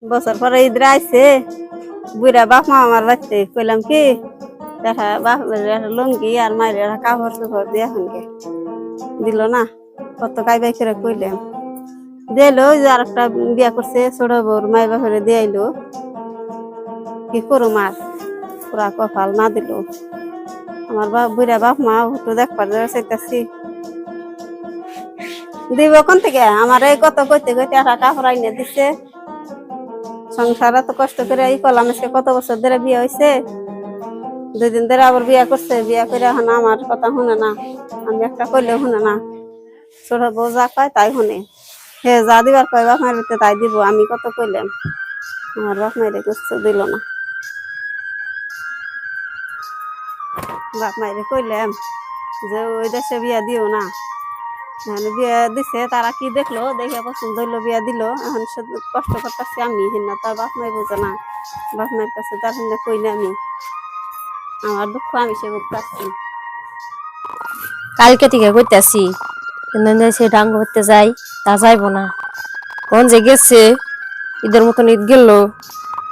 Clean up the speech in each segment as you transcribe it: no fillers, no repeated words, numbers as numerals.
বছর পরে ঈদরে আইছে বুড়া বাপ মা আমার বাড়িতে কইলাম কি দেখা বাপ লুঙ্গি আর মায়ের কাপড় চোপড় দিয়ে এখনকে দিল না কত কাইবাই করে কইলাম দিল যে আর একটা বিয়া করছে ছোট বউর মাই বাপরে দিয়ে আইলো কি করুম আর পুরা কপাল না দিল আমার বুড়া বাপ মা একটু দেখবার চাইতেছি দিব কোন থেকে আমার এই কত কইতে কইতে একটা কাপড় আইনে দিছে সংসার এত কষ্ট করে এই করলাম আজকে কত বছর ধরে বিয়ে হয়েছে 2 দিন ধরে আবার বিয়ে করছে বিয়ে করে এখন আমার কথা শুনে না আমি একটা কইলেও শুনে না ছোট বউ যা কয় তাই শুনে হে যা দিবার কয় বাপ মায়ের ভিতরে তাই দিব আমি কত কইলাম আমার বাপ মায়ের কিছু দিল না বাপ মায়ের কইলাম যে ওই দেশে বিয়া দিও না বিয়া দিছে তারা কি দেখলো দেখে পছন্দ হইলো বিয়া দিল এখন কষ্ট করতেছি আমি হিনা তার বাপ মাই বুঝে না বাপ মায়ের কাছে তার হিনা কইলে আমি আমার দুঃখ আমি সে বুঝতেছি কালকে থেকে কইতাছি কিন্তু সে ডাঙ্গ করতে যাই তা যাইব না কোন যে গেছে ঈদের মতন ঈদ গেল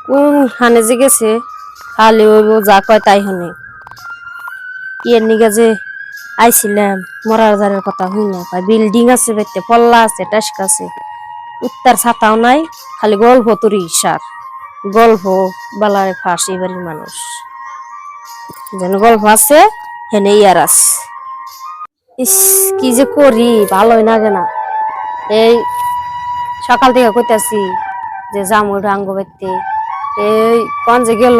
কোন হানে যে গেছে খালি ওই যা কয় তাই হনে কি এর নিগা যে আইছিলাম মরার জারের কথা হই না কয় বিল্ডিং আছে বেতে পল্লা আছে টাস্ক আছে উত্তর ছাতাও নাই খালি গল্প তরি সার গল্প বালারে ফাঁস এবারের মানুষ যেন গল্প আছে হেনে ইয়ার আছে ইস কি যে করি ভালোই লাগে না এই সকাল থেকে কইতাছি যে যাম ওই ডাঙ্গ বেতে এই কোন যে গেল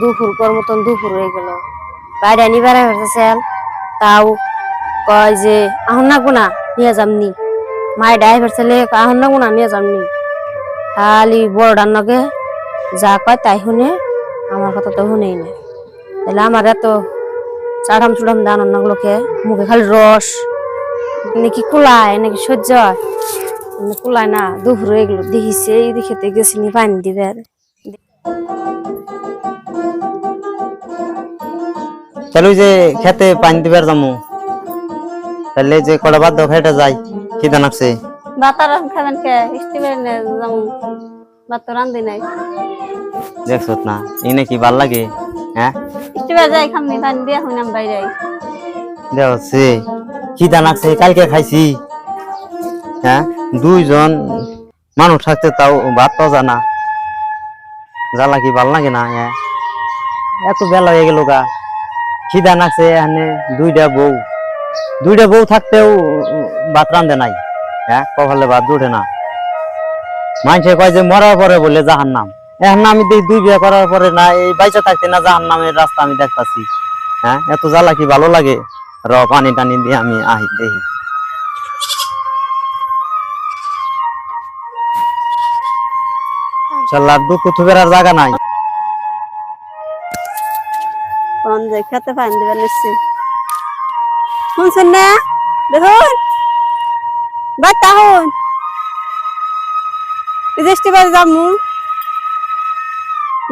দুপুর কর মতন দুপুর হয়ে গেল বাইরে আনি বেড়া হয়েছেন তাও কয় যে আহন না গুনা নিয়ে যামনি মায়ের ড্রাইভার ছেলে আহন না গুনা নিয়ে যামনি খালি বড়ডার নগে যা কয় তাই শুনে আমার কথা তো শুনেই না তাহলে আমার এত চাড়াম চুড়াম দান অন্যগুলোকে মুখে খালি রস নাকি কুলায় নাকি সহ্য কুলায় না দুপুর এগুলো দেখিছে এই দেখেতে গেছিনি পানি দিবে চলো যে খেতে পানি দিবার যামু তাহলে যে কড়া বাদ দাও খেটা যাই খিদা নাকছে বাতার খাবেন কে স্টিমের নে যামু বাত রান্ধি নাই দেখছ না এই নাকি ভাল লাগে হ্যাঁ স্টিমের যাই খামনি পানি দিয়া হইনাম বাইরে দেখছে খিদা নাকছে কালকে খাইছি হ্যাঁ 2 জন মানুষ থাকতে তাও ভাত পাওয়া যায় না জ্বালা কি ভাল লাগে না হ্যাঁ এত বেলা হয়ে গেল গা খিদা নাকছে এখানে 2টা বউ থাকতেও ভাত রান্ধে নাই হ্যাঁ কপালে ভাত জুটে না মানুষে কয় যে মরার পরে বলে জাহান্নাম এখন আমি দেখি 2 বিয়ে করার পরে না এই বাইচা থাকতে না জাহান্নামের রাস্তা আমি দেখতাছি হ্যাঁ এত জ্বালা কি ভালো লাগে র পানি টানি দিয়ে আমি আহি দেখি শালার দুঃখ থুবের আর জায়গা নাই কোন যে খেতে পানি দিবেন নিশ্চয় শুনছেন না দেখুন বাচ্চা হন বিদেশটি বাড়ি যামু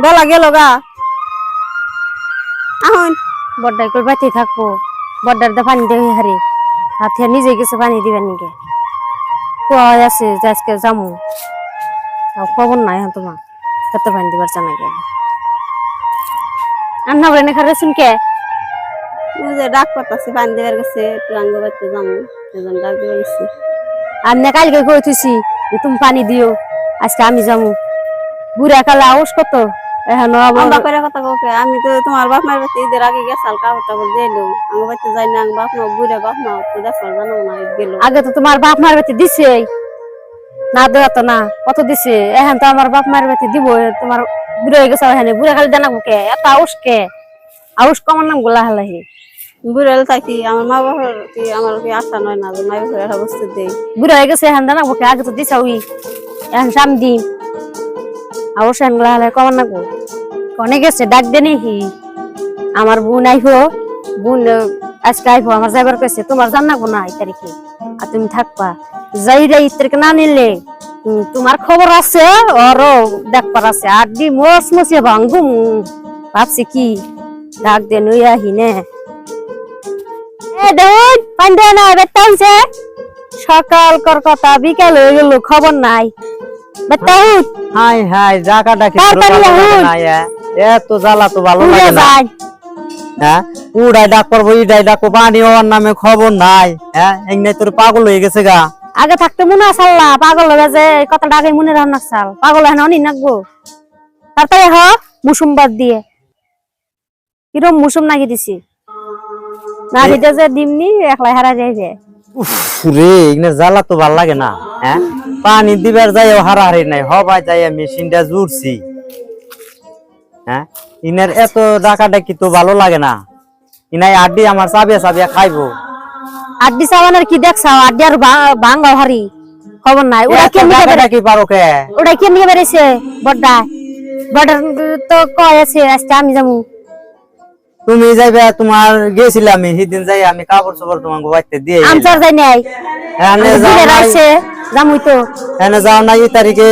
বেলা গেল গা আহন বড্ডাই করে বাঁচিয়ে থাকবো বড্ডার দা পানি দিয়ে হারে হাতে নিজে গেছে পানি দিবেন নাকি কুয়ায় আছে যে আজকে যামু খবর নাই এখন তোমার খেতে পানি দিবার জানা গেল আর না বলে খারে শুনকে যে ডাক পাতাছি পানি দেবার গেছে একটু আঙ্গ বাড়তে যামু সেজন ডাক দিবার গেছি আমি কালকে কইতেছি যে তুমি পানি দিও আজকে আমি যামু বুড়া কালা আউস কত এখন আমরা করে কথা কাউকে আমি তো তোমার বাপ মায়ের বাড়িতে ঈদের আগে গেছাল কাপড় টাপড় দিলো আমার বাড়িতে যাই না বাপ মা বুড়া বাপ মা তো দেখো জানো না গেল আগে তো তোমার বাপ মার বাড়িতে দিছে না দেওয়া তো না কত দিছে এখন তো আমার বাপ মায়ের বাড়িতে দিব তোমার বুড়া হয়ে গেছে এখানে বুড়া খালি জানাবো কে এত আউস কে আউস কমার নাম গোলা হালাহি বুড়াল থাকি আমার মা বাবার কি আমার কি আশা নয় না যে মা বাবার একটা বস্তু দেই বুড়া হয়ে গেছে এখন জানাবো কে আগে তো দিছা ওই এখন সাম দিন আউস এখন গোলা হালাই কমার নাম অনেক গেছে ডাক দে নাকি আমার বোন আইবো বোন আজকে আইবো আমার যাইবার কাছে তোমার জানাবো না 8 তারিখে আর তুমি থাকবা যাইরা 8 তারিখে না নিলে তোমার খবর আছে ওরও দেখবার আছে আর দি মস মসে ভাঙ্গুম ভাবছি কি ডাক দে নই আহি নে এ দেখুন পান্ডা না বেতানছে সকাল কর কথা বিকাল হয়ে গেল খবর নাই বাতাও হাই হাই জায়গাটা কি তাড়াতাড়ি ভালো লাগে আহুন। না এত জ্বালা তো ভালো উড়ে লাগে না যায় হ্যাঁ উড়াই ডাক করবো ইডাই ডাকবো পানি হওয়ার নামে খবর নাই হ্যাঁ এমনি তোর পাগল হয়ে গেছে গা আগে থাকতে মনে আসাল্লা পাগল হয়ে যে এই কথাটা আগে মনে রান্না চাল পাগল হয় না অনি নাকবো তাড়াতাড়ি হ মুসুম বাদ দিয়ে কিরম মুসুম নাকি দিছি না দিতে যে ডিমনি একলাই হারা যায় যে উফ রে এগুলো জ্বালা তো ভাল লাগে না হ্যাঁ পানি দিবার যাই হারাহারি নাই হবাই যাই মেশিনটা জুড়ছি হ্যাঁ ইনার এত ডাকাডাকি তো ভালো লাগে না ইনাই আড্ডি আমার চাবিয়া চাবিয়া খাইবো আড্ডি সাবানের কি দেখছাও আড্ডি আর ভাঙ্গা হারি খবর নাই ওরা কে নিয়ে বেরে ডাকাডাকি পারো কে ওরা কে নিয়ে বেরেছে বড়টা বড় তো কয় আছে আজকে আমি যাবো তুমি যাইবে তোমার গেছিলাম আমি সেদিন যাই আমি কাপড় চোপড় তোমাকে বাইতে দিয়ে আমচার যাই নাই এনে যাও দিনে নাই রাইছে যামুই তো এনে যাও নাই এই তারিখে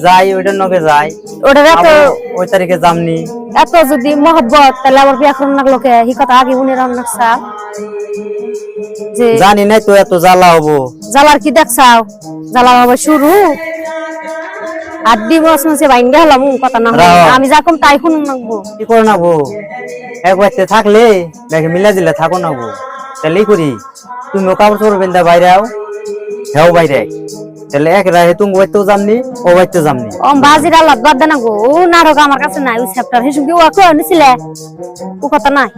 যাই ওইটার নগে যাই ওটা তো আবার ওই তারিখে যামনি এত যদি মহব্বত তাহলে আবার বিয়া করুন লাগলো কে হি কথা আগে মনে রান্না চা যে জানি নাই তো এত জ্বালা হবো জ্বালার কি দেখছাও জ্বালা হবে শুরু আড্ডি বস মাসে বাইঙ্গা হলাম কথা না হয়। রাও। আমি যা কম তাই শুনুন লাগবো কি করে না বউ এক বাড়িতে থাকলে দেখে মিলা দিলে থাকো না বউ তাহলে করি তুমি কাপড় চোপড় বেঁধে বাইরে আও হেও বাইরে তাহলে এক রাহে তুমি বাড়িতেও যামনি ও বাড়িতেও যামনি ও বাজির আল্লাহ বাদ দেনা গো ও নাটক আমার কাছে নাই ওই চ্যাপ্টার হিসেবে কি ও কই নিছিলে ও কথা নাই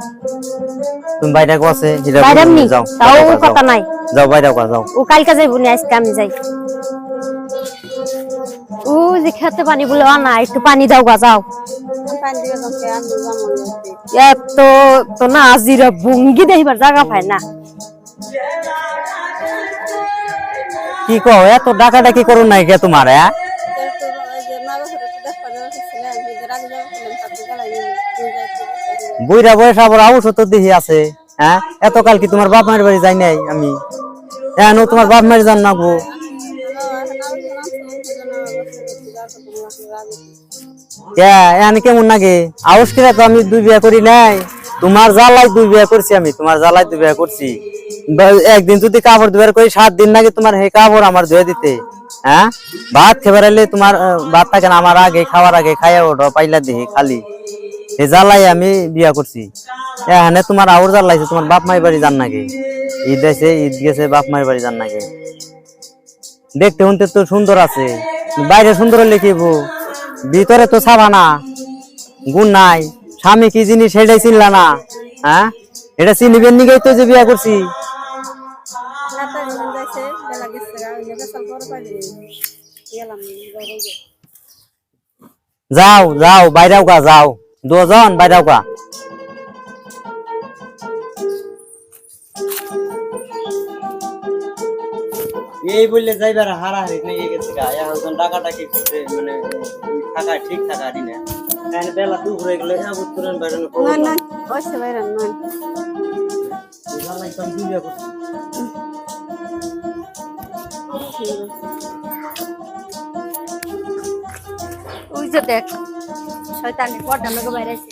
তুমি বাইরে আছে বাইরে এমনি যাও তাও ও যাও, কথা নাই যাও বাইরে যাও ও কালকে যাইবো নি আজকে আমি যাই ও যে খেতে পানি বলে না একটু পানি দাও গা যাও পানি দিয়ে যাচ্ছে আমি যেমন হচ্ছে এত তো না আজিরা ভঙ্গি দেখিবার জায়গা পায় না কি কও এত ডাকাডাকি করো নাই কে তোমার হ্যাঁ বুইরা বয়স আবার আউস তো দেখি আছে হ্যাঁ এত কাল কি তোমার বাপ মায়ের বাড়ি যাই নাই আমি হ্যাঁ তোমার বাপ মায়ের জান নাকবো এখানে কেমন নাকি আউস কিরা তো আমি দুই বিয়া করি নাই তোমার জ্বালাই দুই বিয়া করছি আমি তোমার জ্বালাই দুই বিয়া করছি একদিন যদি কাপড় ধুয়ার করি 7 দিন নাকি তোমার হে কাপড় আমার ধুয়ে দিতে হ্যাঁ ভাত খেবার এলে তোমার ভাত থাকে না আমার আগে খাওয়ার আগে খাইয়া ওঠো পাইলা দেখি খালি এ জ্বালাই আমি বিয়া করছি এখানে তোমার আউর জ্বালাইছে তোমার বাপ মায়ের বাড়ি যান নাকি ঈদ আছে ঈদ গেছে বাপ মায়ের বাড়ি যান নাকি দেখতে শুনতে তো সুন্দর আছে বাইরে সুন্দর হলে কি ভিতরে তো ছাবা না গুণ নাই স্বামী কি জিনিস সেটাই চিনলা না হ্যাঁ এটা চিনিবেন নিকেই তো যে বিয়া করছি যাও যাও বাইরেও কা যাও দুজন বাইরেও কা এই বললে যাইবার হারাহারি নেই গেছে গা এখন টাকাটাকি করতে মানে থাকা ঠিক থাকা দিনে কারণ বেলা দুপুর হয়ে গেলে তুরন বাইরে না না ওইসে বাইরে নয় ওই যে দেখ শয়তানি পর্দা লোক বাইরে আছে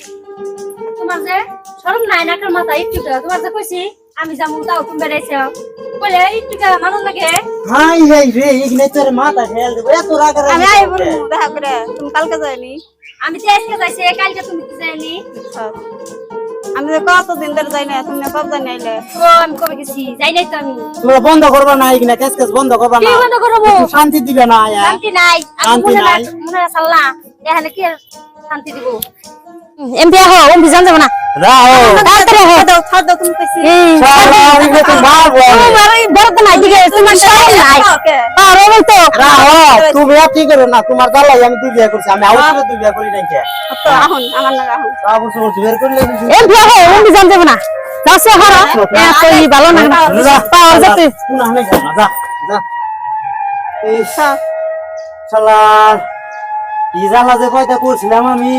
তোমার যে শরম নাই নাকের মাথা একটু তোমার যে কইছি আমি যাবো তাও তুমি বেড়াইছো বলে একটু মানুষ লাগে হাই হাই রে ইগনে তোর মাথা খেয়াল দেব এত রাগ রাগ আমি আই বলবো দেখা করে তুমি কালকে যাইনি আমি তো আজকে যাইছি কালকে তুমি কি যাইনি আমি তো কতদিন ধরে যাই না তুমি কব জানি আইলে ও আমি কবে গেছি যাই নাই তো আমি তোমরা বন্ধ করবা না ইগনে কেস কেস বন্ধ করবা কি না বন্ধ করবো একটু শান্তি দিবে না শান্তি নাই আমি শান্তি নাই। মনে রাখলা এখানে কি আর শান্তি দিব এমপি আহো এমপি জান যাব না রাও তাড়াতাড়ি আহো দাও ছাড় দাও তুমি কইছি সারা ইগনে তো মারবো বড় নাই দিকে তোমার সাইড নাই আর ওই তো রাও তুমি আর কি করো না তোমার জ্বালাই আমি দুই বিয়া করছি আমি আউট দুই বিয়া করি নাই কে তো আহুন আমার না আহুন তারপর সব বের করলে এমপি আহো এমপি জান যাব না যাচ্ছে হারা এতই ভালো না পাওয়ার যেতে না নাই না যা যা এই শালা কি জ্বালা যে কয়টা করছিলাম আমি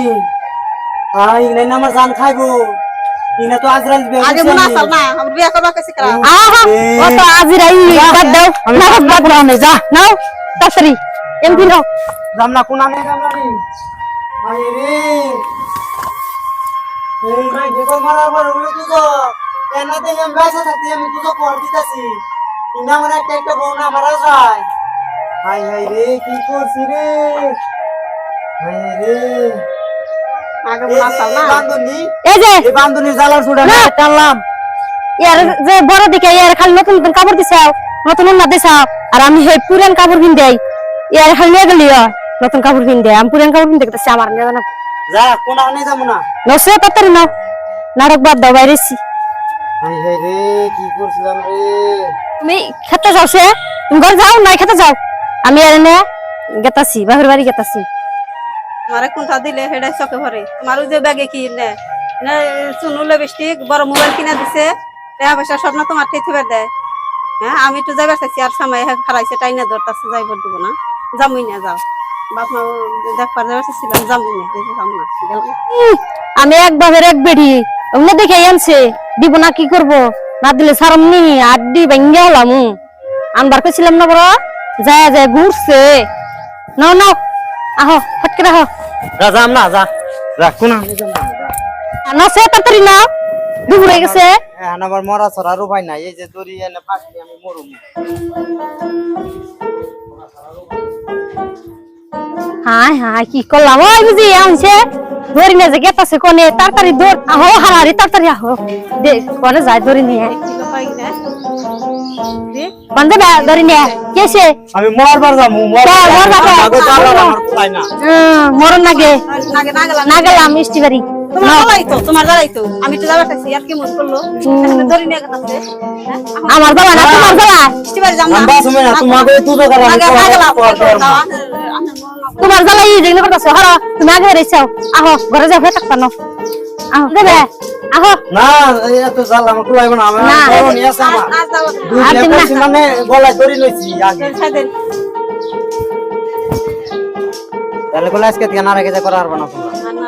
ইগনে আমার জান খাইবো ইগনে তো আজরাইল বিয়া আগে মনে আসল না আমার বিয়া করবা কইছি করা আহা ও তো আজিরাই বাদ দাও না বাদ দাও না যা নাও তাড়াতাড়ি এমপি নাও জামনা কোনা নেই জামনা নি আই রে এই ভাই দেখো মারা বড় হলো তো কেন দেখ আমি বাইসা থাকতে আমি তো কর দিতাছি ইনা মানে একটা একটা বউ না মারা যায় হাই হাই রে কি করছি রে হাই হাই রে আগে বাঁচাও না বান্ধবী এই যে এই বান্ধবী জ্বালা ছুড়ে না টানলাম ইয়ার যে বড় দিকে ইয়ার খালি নতুন নতুন কাপড় দিছাও নতুন উন্না দিছাও আর আমি হে পুরান কাপড় কিন দেই ইয়ার খালি নিয়ে গেলি নতুন কাপড় কিন দেই আমি পুরান কাপড় কিন দেখতেছি আমার নিয়ে না যা কোন আনে যাবো না নসে তাড়াতাড়ি নাও নাটক বাদ দাও বাইরেছি হাই হাই রে কি করছিলাম রে তুমি খেতে যাও সে তুমি ঘর যাও নাই খেতে যাও আমি আর এনে গেতাছি বাহির বাড়ি গেতাছি তোমারে কোনটা দিলে হেডাই চকে ভরে তোমার ওই যে ব্যাগে কি নে চুনু লিপস্টিক বড় মোবাইল কিনা দিছে টাকা পয়সা সব না তোমার থেকে দেয় হ্যাঁ আমি একটু যাইবার চাইছি আর সময় খারাইছে টাইনা ধরতাছে যাইবার দিব না যামুই না যাও বাপ মা দেখবার যাইবার চাইছিলাম যামুই না দেখে যাম না গেলাম। আমি এক বাপের এক বেড়ি ওগুলো দেখে আনছে দিব না কি করব না দিলে সারমনি আড্ডি ভেঙ্গে হলাম আনবার কইছিলাম না বড় যায় যায় ঘুরছে নাও নাও আহো ফটকে রাখো যা যাম না যা যা কোন আনে যাম না না সে তাড়াতাড়ি নাও দুপুর হয়ে গেছে এখন আবার মরা ছড়ার উপায় নাই এই যে দড়ি এনে ফাঁকলি আমি মরুম হাই হাই কি করলাম ওই বুঝি আনছে ধরি না যে গেতাছে কোনে তাড়াতাড়ি দৌড় আহো হারারি তাড়াতাড়ি আহো দে কোনে যায় ধরি নিয়ে কিলো পাই না বন্ধে ধরি নিয়ে কেসে আমি মরবার যামু আমার কুলাই না মরণ নাগে নাগে না গেলাম না গেলাম মিষ্টি বাড়ি তোমার জ্বালাই তো আমি তো যাবার চাইছি আর কি মন করলো ধরে নিয়ে গেছে আমার বাবা না তোমার বাবা মিষ্টি বাড়ি যাম না আমরা তুমি না তোমাকে তুই তো গেলাম আগে না গেলাম তোমার জ্বালা ই যেগুলো করতেছো হারো তুমি আগে রেছাও আহো ঘরে যাও ফেটাক পানো আহো দেবে আহো না এত জাল আমার কুলাইব না আমি না। বড় নিয়ে আসা আমার দুই আর দিন না। লেপেছি মানে গলায় দড়ি লইছি আগে তাহলে গলা আজকে থেকে না রেখে যা করা পারবো না তোমরা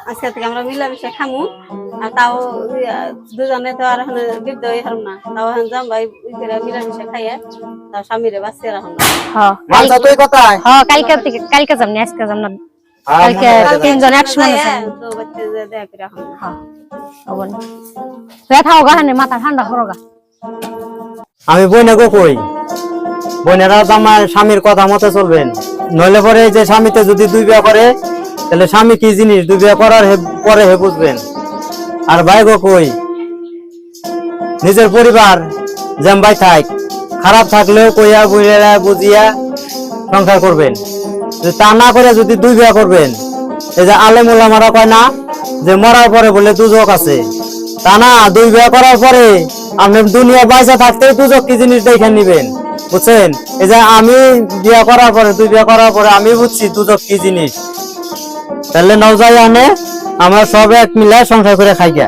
আজকে থেকে আমরা মিলামিশে খামু আর তাও দুজনে তো আর এখন বিদ্য হারম না তাও এখন যাম ভাই মিলামিশে খাইয়ে তাও স্বামীরে বাঁচিয়ে রাখুন না হ্যাঁ মানছা তুই কোথায় হ্যাঁ কালকে যাম না আজকে যাম না কালকে তিনজন একসঙ্গে যাম তো বাচ্চা দেখা করে রাখুন হ্যাঁ হবো না ব্যথা হোগা হানে মাথা ঠান্ডা করোগা আমি বইনে গো কই বইনেরা তো আমার স্বামীর কথা মতো চলবেন নইলে পরে যে স্বামীতে যদি দুই বিয়ে করে তাহলে স্বামী কি জিনিস দুই বিয়ে করার পরে হে বুঝবেন আর ভাই গো কই নিজের পরিবার যেম ভাই থাক খারাপ থাকলেও কইয়া বুঝিয়া বুঝিয়া সংসার করবেন যদি তা না করে যদি দুই বিয়ে করবেন এই যে আলেম ওলামারা কয় না যে মরার পরে বলে দুজক আছে তা না দুই বিয়ে করার পরে আপনি দুনিয়া বাইসা থাকতে দুজক কি জিনিস দেখে নিবেন বুঝছেন এই যে আমি বিয়ে করার পরে দুই বিয়ে করার পরে আমি বুঝছি দুজক কি জিনিস তাহলে নজাই আনে আমরা সব এক মিলায় সংসার করে খাই গা